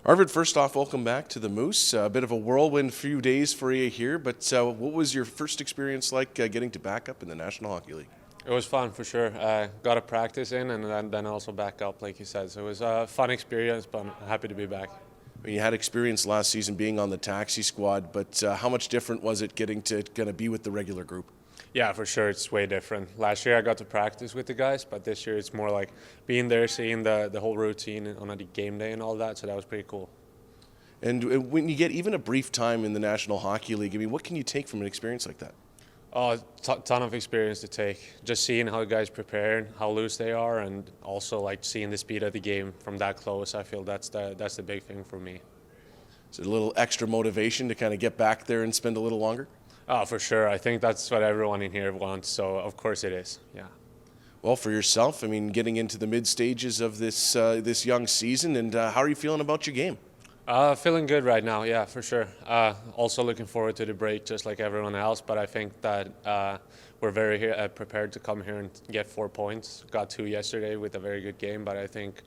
Arvid, first off, welcome back to the Moose. A bit of a whirlwind few days for you here, but what was your first experience like getting to back up in the National Hockey League? It was fun for sure. Got a practice in and then also back up, like you said. So it was a fun experience, but I'm happy to be back. I mean, you had experience last season being on the taxi squad, but how much different was it getting to kind of be with the regular group? Yeah, for sure, it's way different. Last year I got to practice with the guys, but this year it's more like being there, seeing the whole routine on a game day and all that. So that was pretty cool. And when you get even a brief time in the National Hockey League, I mean, what can you take from an experience like that? Oh, ton of experience to take. Just seeing how the guys prepare, how loose they are, and also like seeing the speed of the game from that close. I feel that's the big thing for me. Is it a little extra motivation to kind of get back there and spend a little longer? Oh, for sure. I think that's what everyone in here wants. So of course it is. Yeah. Well, for yourself, I mean, getting into the mid stages of this young season, and how are you feeling about your game? Feeling good right now, yeah, for sure. Also looking forward to the break just like everyone else, but I think that we're very prepared to come here and get 4 points. Got 2 yesterday with a very good game, but I think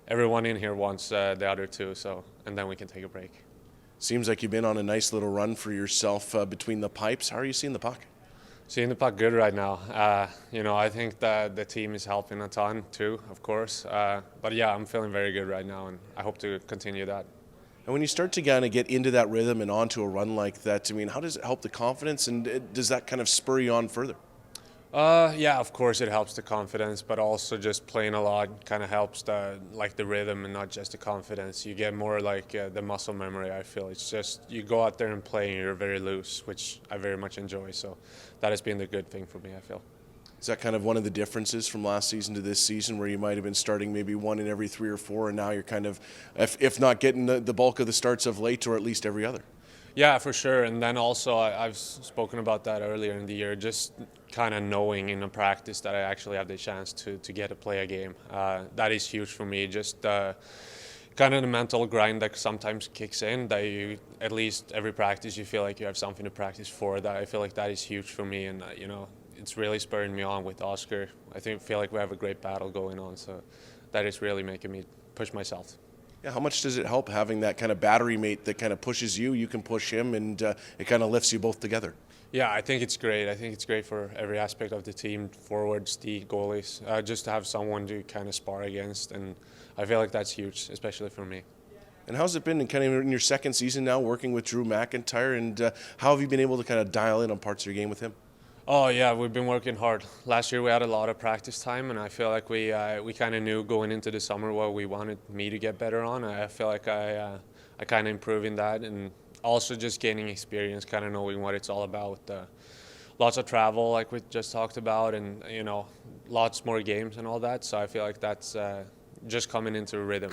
everyone in here wants the other 2, and then we can take a break. Seems like you've been on a nice little run for yourself between the pipes. How are you seeing the puck? Seeing the puck good right now. I think that the team is helping a ton too, of course. But yeah, I'm feeling very good right now, and I hope to continue that. And when you start to kind of get into that rhythm and onto a run like that, I mean, how does it help the confidence, and does that kind of spur you on further? Yeah, of course it helps the confidence, but also just playing a lot kind of helps the rhythm and not just the confidence. You get more like the muscle memory. I feel it's just you go out there and play and you're very loose, which I very much enjoy. So that has been the good thing for me, I feel. Is that kind of one of the differences from last season to this season, where you might have been starting maybe one in every 3 or 4, and now you're kind of, if not getting the bulk of the starts of late, or at least every other? Yeah, for sure. And then also I've spoken about that earlier in the year, just kind of knowing in a practice that I actually have the chance to get to play a game. That is huge for me. Just kind of the mental grind that sometimes kicks in, that you, at least every practice, you feel like you have something to practice for. That I feel like that is huge for me, and it's really spurring me on with Oscar. I feel like we have a great battle going on, so that is really making me push myself. Yeah, how much does it help having that kind of battery mate that kind of pushes you, you can push him, and it kind of lifts you both together? Yeah, I think it's great. I think it's great for every aspect of the team, forwards, the goalies, just to have someone to kind of spar against, and I feel like that's huge, especially for me. And how's it been in your second season now, working with Drew McIntyre, and how have you been able to kind of dial in on parts of your game with him? Oh yeah, we've been working hard. Last year we had a lot of practice time, and I feel like we kind of knew going into the summer what we wanted me to get better on. I feel like I kind of improving that, and also just gaining experience, kind of knowing what it's all about. Lots of travel, like we just talked about, and lots more games and all that. So I feel like that's just coming into a rhythm.